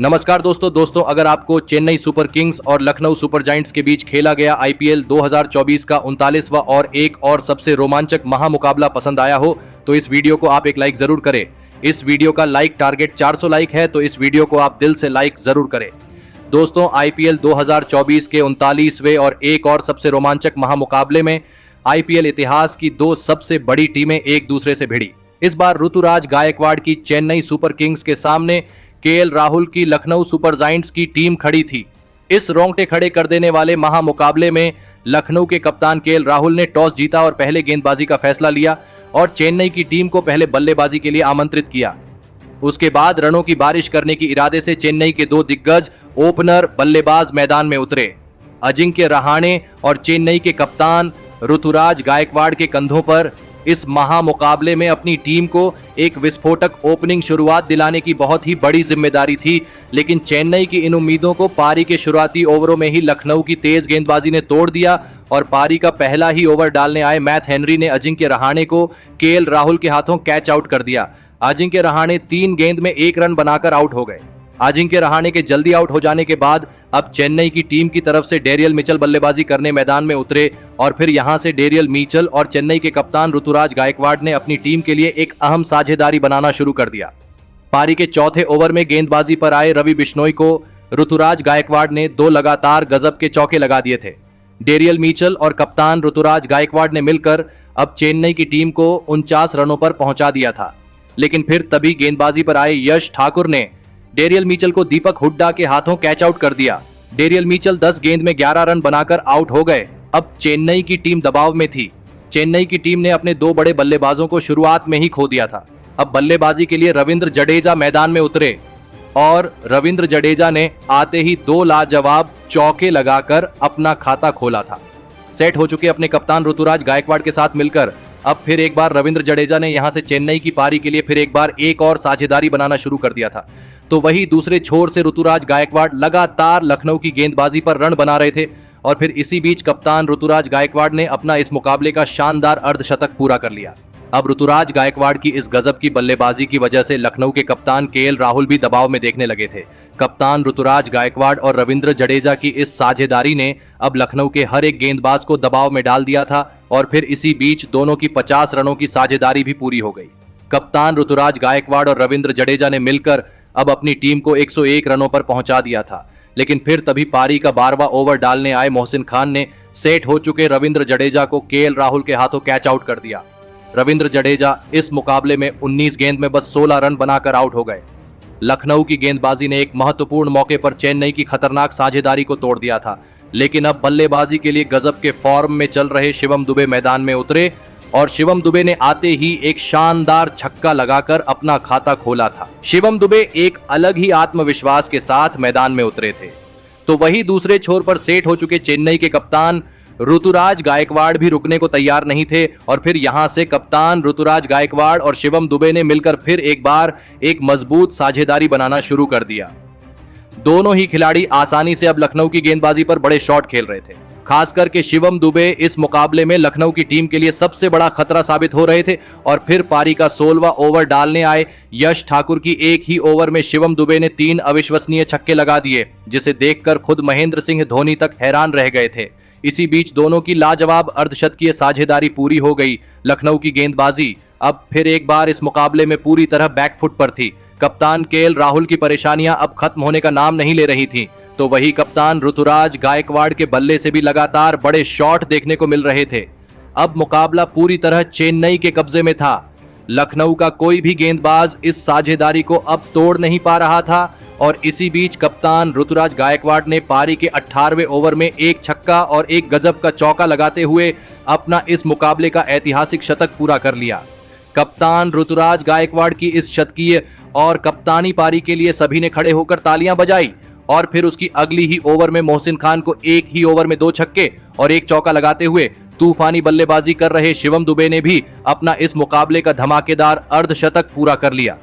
नमस्कार दोस्तों अगर आपको चेन्नई सुपर किंग्स और लखनऊ सुपर जायंट्स के बीच खेला गया आईपीएल 2024 का 39वां और एक और सबसे रोमांचक महामुकाबला पसंद आया हो तो इस वीडियो को आप एक लाइक जरूर करें। इस वीडियो का लाइक टारगेट 400 लाइक है तो इस वीडियो को आप दिल से लाइक जरूर करें। दोस्तों, आईपीएल 2024 के 39वें और एक और सबसे रोमांचक महामुकाबले में आईपीएल इतिहास की दो सबसे बड़ी टीमें एक दूसरे से भिड़ी। इस बार ऋतुराज गायकवाड़ की चेन्नई सुपर किंग्स के सामने केएल राहुल की लखनऊ सुपर जायंट्स की टीम खड़ी थी। इस रोंगटे खड़े कर देने वाले महामुकाबले में लखनऊ के कप्तान केएल राहुल ने टॉस जीता और पहले गेंदबाजी का फैसला लिया और चेन्नई की टीम को पहले बल्लेबाजी के लिए आमंत्रित किया। उसके बाद रनों की बारिश करने की इरादे से चेन्नई के दो दिग्गज ओपनर बल्लेबाज मैदान में उतरे। अजिंक्य रहाणे और चेन्नई के कप्तान ऋतुराज गायकवाड़ के कंधों पर इस महामुकाबले में अपनी टीम को एक विस्फोटक ओपनिंग शुरुआत दिलाने की बहुत ही बड़ी जिम्मेदारी थी, लेकिन चेन्नई की इन उम्मीदों को पारी के शुरुआती ओवरों में ही लखनऊ की तेज गेंदबाजी ने तोड़ दिया और पारी का पहला ही ओवर डालने आए मैथ हेनरी ने अजिंक्य रहाणे को केएल राहुल के हाथों कैच आउट कर दिया। अजिंक्य रहाणे 3 गेंद में 1 रन बनाकर आउट हो गए। अजिंक्य रहाणे के जल्दी आउट हो जाने के बाद अब चेन्नई की टीम की तरफ से डेरियल मिचेल बल्लेबाजी करने मैदान में उतरे और फिर यहां से डेरियल मिचेल और चेन्नई के कप्तान ऋतुराज गायकवाड़ ने अपनी टीम के लिए एक अहम साझेदारी बनाना शुरू कर दिया। पारी के चौथे ओवर में गेंदबाजी पर आए रवि बिश्नोई को ऋतुराज गायकवाड़ ने 2 लगातार गजब के चौके लगा दिए थे। डेरियल मिचेल और कप्तान ऋतुराज गायकवाड़ ने मिलकर अब चेन्नई की टीम को 49 रनों पर पहुंचा दिया था, लेकिन फिर तभी गेंदबाजी पर आए यश ठाकुर ने डेरियल मिचेल को दीपक हुड्डा के हाथों कैच आउट कर दिया। डेरियल मिचेल 10 गेंद में 11 रन बनाकर आउट हो गए। अब चेन्नई की टीम दबाव में थी। चेन्नई की टीम ने अपने 2 बड़े बल्लेबाजों को शुरुआत में ही खो दिया था। अब बल्लेबाजी के लिए रविंद्र जडेजा मैदान में उतरे और रविंद्र जडेजा ने आते ही 2 लाजवाब चौके लगाकर अपना खाता खोला था। सेट हो चुके अपने कप्तान ऋतुराज गायकवाड़ के साथ मिलकर अब फिर एक बार रविंद्र जडेजा ने यहां से चेन्नई की पारी के लिए फिर एक बार एक और साझेदारी बनाना शुरू कर दिया था। तो वही दूसरे छोर से ऋतुराज गायकवाड़ लगातार लखनऊ की गेंदबाजी पर रन बना रहे थे और फिर इसी बीच कप्तान ऋतुराज गायकवाड़ ने अपना इस मुकाबले का शानदार अर्धशतक पूरा कर लिया। अब ऋतुराज गायकवाड़ की इस गजब की बल्लेबाजी की वजह से लखनऊ के कप्तान केएल राहुल भी दबाव में देखने लगे थे। कप्तान ऋतुराज गायकवाड़ और रविंद्र जडेजा की इस साझेदारी ने अब लखनऊ के हर एक गेंदबाज को दबाव में डाल दिया था और फिर इसी बीच दोनों की 50 रनों की साझेदारी भी पूरी हो गई। कप्तान ऋतुराज गायकवाड़ और रविंद्र जडेजा ने मिलकर अब अपनी टीम को 101 रनों पर पहुंचा दिया था, लेकिन फिर तभी पारी का 12वां ओवर डालने आए मोहसिन खान ने सेट हो चुके रविंद्र जडेजा को केएल राहुल के हाथों कैच आउट कर दिया। रविंद्र जडेजा इस मुकाबले में 19 गेंद में बस 16 रन बनाकर आउट हो गए। लखनऊ की गेंदबाजी ने एक महत्वपूर्ण मौके पर चेन्नई की खतरनाक साझेदारी को तोड़ दिया था, लेकिन अब बल्लेबाजी के लिए गजब के फॉर्म में चल रहे शिवम दुबे मैदान में उतरे और शिवम दुबे ने आते ही एक शानदार छक्का लगाकर अपना खाता खोला था। शिवम दुबे एक अलग ही आत्मविश्वास के साथ मैदान में उतरे थे। तो वही दूसरे छोर पर सेट हो चुके चेन्नई के कप्तान ऋतुराज गायकवाड़ भी रुकने को तैयार नहीं थे और फिर यहां से कप्तान ऋतुराज गायकवाड़ और शिवम दुबे ने मिलकर फिर एक बार एक मजबूत साझेदारी बनाना शुरू कर दिया। दोनों ही खिलाड़ी आसानी से अब लखनऊ की गेंदबाजी पर बड़े शॉट खेल रहे थे। खास करके शिवम दुबे इस मुकाबले में लखनऊ की टीम के लिए सबसे बड़ा खतरा साबित हो रहे थे और फिर पारी का 16वां ओवर डालने आए यश ठाकुर की एक ही ओवर में शिवम दुबे ने 3 अविश्वसनीय छक्के लगा दिए, जिसे देखकर खुद महेंद्र सिंह धोनी तक हैरान रह गए थे। इसी बीच दोनों की लाजवाब अर्धशतकीय साझेदारी पूरी हो गई। लखनऊ की गेंदबाजी अब फिर एक बार इस मुकाबले में पूरी तरह बैकफुट पर थी। कप्तान केएल राहुल की परेशानियां अब खत्म होने का नाम नहीं ले रही थीं, तो वही कप्तान ऋतुराज गायकवाड़ के बल्ले से भी लगातार बड़े शॉट देखने को मिल रहे थे। अब मुकाबला पूरी तरह चेन्नई के कब्जे में था। लखनऊ का कोई भी गेंदबाज इस साझेदारी को अब तोड़ नहीं पा रहा था और इसी बीच कप्तान ऋतुराज गायकवाड़ ने पारी के 18वें ओवर में 1 छक्का और 1 गजब का चौका लगाते हुए अपना इस मुकाबले का ऐतिहासिक शतक पूरा कर लिया। कप्तान ऋतुराज गायकवाड़ की इस शतकीय और कप्तानी पारी के लिए सभी ने खड़े होकर तालियां बजाई और फिर उसकी अगली ही ओवर में मोहसिन खान को एक ही ओवर में 2 छक्के और 1 चौका लगाते हुए तूफानी बल्लेबाजी कर रहे शिवम दुबे ने भी अपना इस मुकाबले का धमाकेदार अर्धशतक पूरा कर लिया।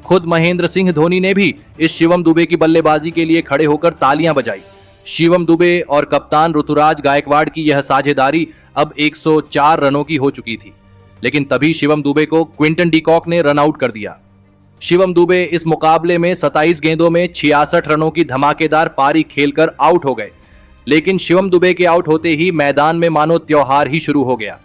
खुद महेंद्र सिंह धोनी ने भी इस शिवम दुबे की बल्लेबाजी के लिए खड़े होकर तालियां बजाई। शिवम दुबे और कप्तान ऋतुराज गायकवाड़ की यह साझेदारी अब 104 रनों की हो चुकी थी, लेकिन तभी शिवम दुबे को क्विंटन डी कॉक ने रन आउट कर दिया। शिवम दुबे इस मुकाबले में 27 गेंदों में 66 रनों की धमाकेदार पारी खेलकर आउट हो गए। लेकिन शिवम दुबे के आउट होते ही मैदान में मानो त्योहार ही शुरू हो गया,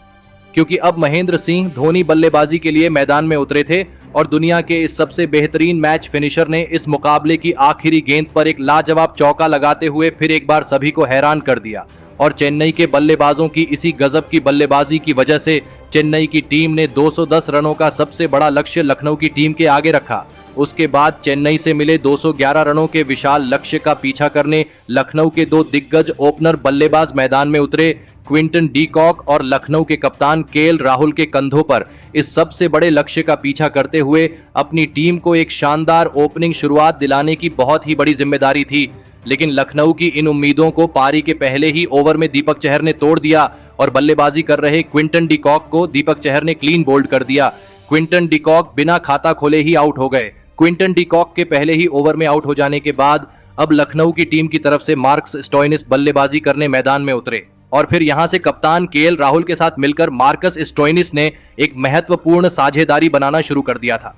क्योंकि अब महेंद्र सिंह धोनी बल्लेबाजी के लिए मैदान में उतरे थे और दुनिया के इस सबसे बेहतरीन मैच फिनिशर ने इस मुकाबले की आखिरी गेंद पर एक लाजवाब चौका लगाते हुए फिर एक बार सभी को हैरान कर दिया। और चेन्नई के बल्लेबाजों की इसी गजब की बल्लेबाजी की वजह से चेन्नई की टीम ने 210 रनों का सबसे बड़ा लक्ष्य लखनऊ की टीम के आगे रखा। उसके बाद चेन्नई से मिले 211 रनों के विशाल लक्ष्य का पीछा करने लखनऊ के दो दिग्गज ओपनर बल्लेबाज मैदान में उतरे। क्विंटन डी कॉक और लखनऊ के कप्तान केएल राहुल के कंधों पर इस सबसे बड़े लक्ष्य का पीछा करते हुए अपनी टीम को एक शानदार ओपनिंग शुरुआत दिलाने की बहुत ही बड़ी जिम्मेदारी थी। लेकिन लखनऊ की इन उम्मीदों को पारी के पहले ही ओवर में दीपक चहर ने तोड़ दिया और बल्लेबाजी कर रहे क्विंटन डी कॉक को दीपक चहर ने क्लीन बोल्ड कर दिया। क्विंटन डी कॉक बिना खाता खोले ही आउट हो गए। क्विंटन डी कॉक के पहले ही ओवर में आउट हो जाने के बाद अब लखनऊ की टीम की तरफ से मार्कस स्टोइनिस बल्लेबाजी करने मैदान में उतरे और फिर यहां से कप्तान केएल राहुल के साथ मिलकर मार्कस स्टोइनिस ने एक महत्वपूर्ण साझेदारी बनाना शुरू कर दिया था।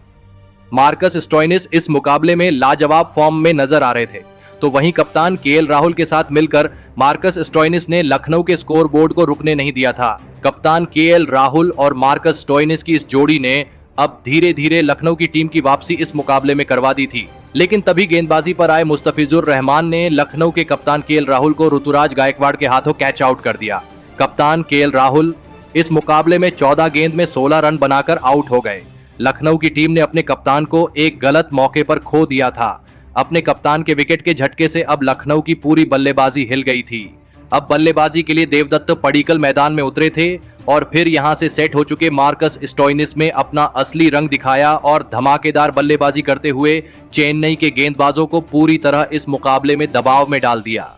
मार्कस स्टोइनिस इस मुकाबले में लाजवाब फॉर्म में नजर आ रहे थे, तो वहीं कप्तान केएल राहुल के साथ मिलकर मार्कस स्टोइनिस ने लखनऊ के स्कोरबोर्ड को रुकने नहीं दिया था। कप्तान केएल राहुल और मार्कस स्टोइनिस की इस जोड़ी ने अब धीरे धीरे लखनऊ की टीम की वापसी इस मुकाबले में करवा दी थी। लेकिन तभी गेंदबाजी पर आए मुस्तफिजुर रहमान ने लखनऊ के कप्तान केएल राहुल को ऋतुराज गायकवाड़ के हाथों कैच आउट कर दिया। कप्तान केएल राहुल इस मुकाबले में 14 गेंद में 16 रन बनाकर आउट हो गए। लखनऊ की टीम ने अपने कप्तान को एक गलत मौके पर खो दिया था। अपने कप्तान के विकेट के झटके से अब लखनऊ की पूरी बल्लेबाजी हिल गई थी। अब बल्लेबाजी के लिए देवदत्त पडिक्कल मैदान में उतरे थे और फिर यहां से सेट हो चुके मार्कस स्टोइनिस में अपना असली रंग दिखाया और धमाकेदार बल्लेबाजी करते हुए चेन्नई के गेंदबाजों को पूरी तरह इस मुकाबले में दबाव में डाल दिया।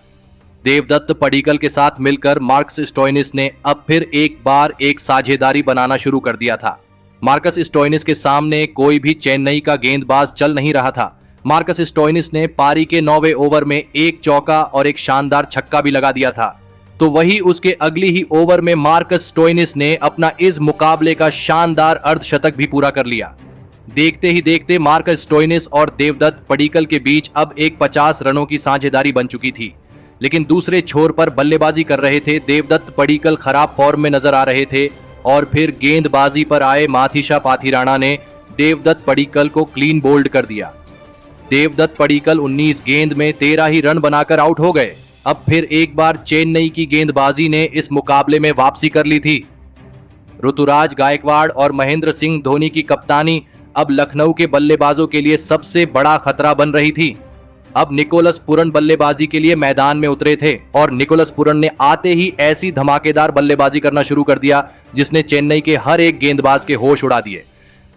देवदत्त पडिक्कल के साथ मिलकर मार्कस स्टोइनिस ने अब फिर एक बार एक साझेदारी बनाना शुरू कर दिया था। मार्कस स्टोइनिस के सामने कोई भी चेन्नई का गेंदबाज चल नहीं रहा था। मार्कस स्टोइनिस ने पारी के 9वें ओवर में एक चौका और एक शानदार छक्का भी लगा दिया था। तो वही उसके अगली ही ओवर में मार्कस स्टोइनिस ने अपना इस मुकाबले का शानदार अर्धशतक भी पूरा कर लिया। देखते ही देखते मार्कस स्टोइनिस और देवदत्त पडिक्कल के बीच अब एक 50 रनों की साझेदारी बन चुकी थी। लेकिन दूसरे छोर पर बल्लेबाजी कर रहे थे देवदत्त पडिक्कल खराब फॉर्म में नजर आ रहे थे और फिर गेंदबाजी पर आए माथिशा पाथिराणा ने देवदत्त पडिक्कल को क्लीन बोल्ड कर दिया। देवदत्त पडिक्कल 19 गेंद में 13 ही रन बनाकर आउट हो गए। अब फिर एक बार चेन्नई की गेंदबाजी ने इस मुकाबले में वापसी कर ली थी। ऋतुराज गायकवाड़ और महेंद्र सिंह धोनी की कप्तानी अब लखनऊ के बल्लेबाजों के लिए सबसे बड़ा खतरा बन रही थी। अब निकोलस पुरन बल्लेबाजी के लिए मैदान में उतरे थे और निकोलस पुरन ने आते ही ऐसी धमाकेदार बल्लेबाजी करना शुरू कर दिया जिसने चेन्नई के हर एक गेंदबाज के होश उड़ा दिए।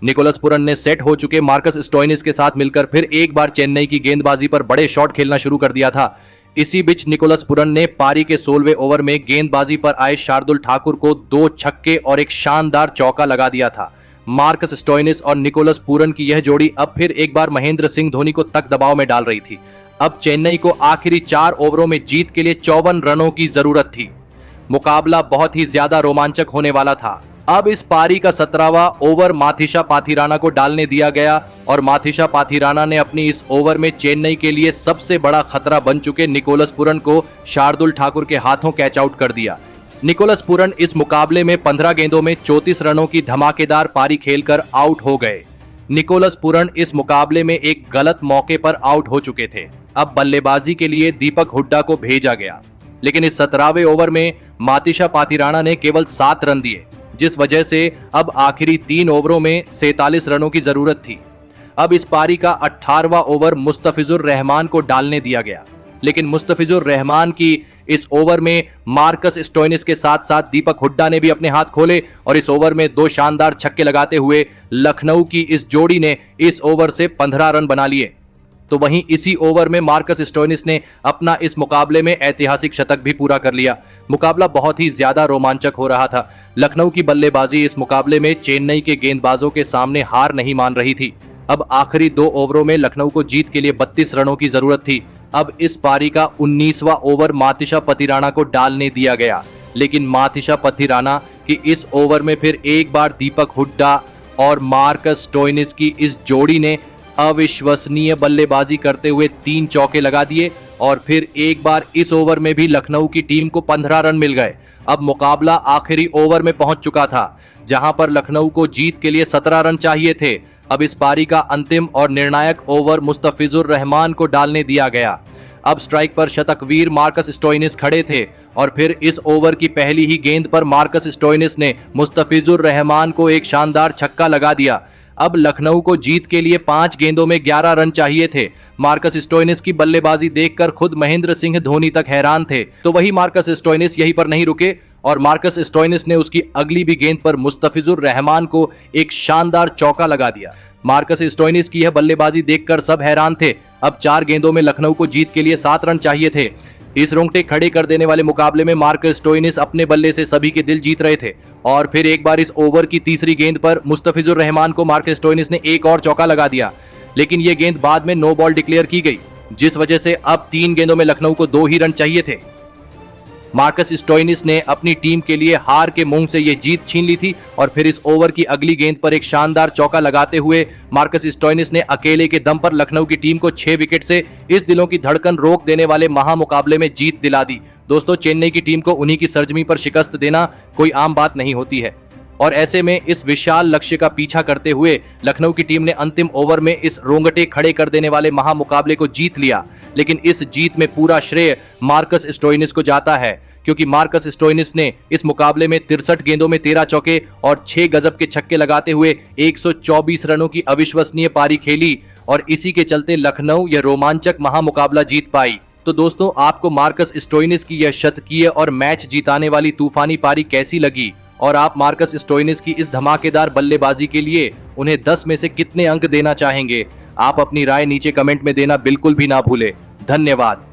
निकोलस पुरन ने सेट हो चुके मार्कस स्टोइनिस के साथ मिलकर फिर एक बार चेन्नई की गेंदबाजी पर बड़े शॉट खेलना शुरू कर दिया था। इसी बीच निकोलस पुरन ने पारी के 16वें ओवर में गेंदबाजी पर आए शार्दुल ठाकुर को 2 छक्के और एक शानदार चौका लगा दिया था। मार्कस स्टोइनिस और निकोलस पुरन की यह जोड़ी अब फिर एक बार महेंद्र सिंह धोनी को तक दबाव में डाल रही थी। अब चेन्नई को आखिरी 4 ओवरों में जीत के लिए 54 रनों की जरूरत थी। मुकाबला बहुत ही ज्यादा रोमांचक होने वाला था। अब इस पारी का 17वां ओवर माथिशा पाथिराणा को डालने दिया गया और माथिशा पाथिराणा ने अपनी इस ओवर में चेन्नई के लिए सबसे बड़ा खतरा बन चुके निकोलस पुरन को शार्दुल ठाकुर के हाथों कैच आउट कर दिया। निकोलस पुरन इस मुकाबले में 15 गेंदों में 34 रनों की धमाकेदार पारी खेलकर आउट हो गए। निकोलस पुरन इस मुकाबले में एक गलत मौके पर आउट हो चुके थे। अब बल्लेबाजी के लिए दीपक हुड्डा को भेजा गया, लेकिन इस 17वें ओवर में माथिशा पाथिराणा ने केवल 7 रन दिए, जिस वजह से अब आखिरी 3 ओवरों में 47 रनों की जरूरत थी। अब इस पारी का 18वां ओवर मुस्तफिजुर रहमान को डालने दिया गया, लेकिन मुस्तफिजुर रहमान की इस ओवर में मार्कस स्टोइनिस के साथ साथ दीपक हुड्डा ने भी अपने हाथ खोले और इस ओवर में 2 शानदार छक्के लगाते हुए लखनऊ की इस जोड़ी ने इस ओवर से 15 रन बना लिए। तो वहीं इसी ओवर में मार्कस स्टोइनिस ने अपना इस मुकाबले में ऐतिहासिक शतक भी पूरा कर लिया। मुकाबला बहुत ही ज्यादा रोमांचक हो रहा था। लखनऊ की बल्लेबाजी इस मुकाबले में चेन्नई के गेंदबाजों के सामने हार नहीं मान रही थी। अब आखिरी 2 ओवरों में लखनऊ को जीत के लिए 32 रनों की जरूरत थी। अब इस पारी का 19वां ओवर माथिशा पाथिराणा को डालने दिया गया, लेकिन माथिशा पाथिराणा की इस ओवर में फिर एक बार दीपक हुड्डा और मार्कस स्टोइनिस की इस जोड़ी ने अविश्वसनीय बल्लेबाजी करते हुए 3 चौके लगा दिए और फिर एक बार इस ओवर में भी लखनऊ की टीम को 15 रन मिल गए। अब मुकाबला आखिरी ओवर में पहुंच चुका था, जहां पर लखनऊ को जीत के लिए 17 रन चाहिए थे। अब इस पारी का अंतिम और निर्णायक ओवर मुस्तफिजुर रहमान को डालने दिया गया। अब स्ट्राइक पर शतकवीर मार्कस स्टोइनिस खड़े थे और फिर इस ओवर की पहली ही गेंद पर मार्कस स्टोइनिस ने मुस्तफिजुर रहमान को एक शानदार छक्का लगा दिया। अब लखनऊ को जीत के लिए 5 गेंदों में 11 रन चाहिए थे। मार्कस स्टोइनिस की बल्लेबाजी देखकर खुद महेंद्र सिंह धोनी तक हैरान थे। तो वही मार्कस स्टोइनिस यहीं पर नहीं रुके और मार्कस स्टोइनिस ने उसकी अगली भी गेंद पर मुस्तफिजुर रहमान को एक शानदार चौका लगा दिया। मार्कस स्टोइनिस की यह बल्लेबाजी देखकर सब हैरान थे। अब 4 गेंदों में लखनऊ को जीत के लिए 7 रन चाहिए थे। इस रोंगटे खड़े कर देने वाले मुकाबले में मार्कस स्टोइनिस अपने बल्ले से सभी के दिल जीत रहे थे और फिर एक बार इस ओवर की तीसरी गेंद पर मुस्तफिजुर रहमान को मार्कस स्टोइनिस ने एक और चौका लगा दिया, लेकिन यह गेंद बाद में नो बॉल डिक्लेयर की गई, जिस वजह से अब 3 गेंदों में लखनऊ को 2 ही रन चाहिए थे। मार्कस स्टोइनिस ने अपनी टीम के लिए हार के मुंह से यह जीत छीन ली थी और फिर इस ओवर की अगली गेंद पर एक शानदार चौका लगाते हुए मार्कस स्टोइनिस ने अकेले के दम पर लखनऊ की टीम को 6 विकेट से इस दिलों की धड़कन रोक देने वाले महामुकाबले में जीत दिला दी। दोस्तों, चेन्नई की टीम को उन्हीं की सरजमी पर शिकस्त देना कोई आम बात नहीं होती है और ऐसे में इस विशाल लक्ष्य का पीछा करते हुए लखनऊ की टीम ने अंतिम ओवर में इस रोंगटे खड़े कर देने वाले महामुकाबले को जीत लिया। लेकिन इस जीत में पूरा श्रेय मार्कस स्टोइनिस को जाता है, क्योंकि मार्कस स्टोइनिस ने इस मुकाबले में 63 गेंदों में 13 चौके और 6 गजब के छक्के लगाते हुए 124 रनों की अविश्वसनीय पारी खेली और इसी के चलते लखनऊ यह रोमांचक महामुकाबला जीत पाई। तो दोस्तों, आपको मार्कस स्टोइनिस की यह शतकीय और मैच जीताने वाली तूफानी पारी कैसी लगी और आप मार्कस स्टोइनिस की इस धमाकेदार बल्लेबाजी के लिए उन्हें 10 में से कितने अंक देना चाहेंगे? आप अपनी राय नीचे कमेंट में देना बिल्कुल भी ना भूलें। धन्यवाद।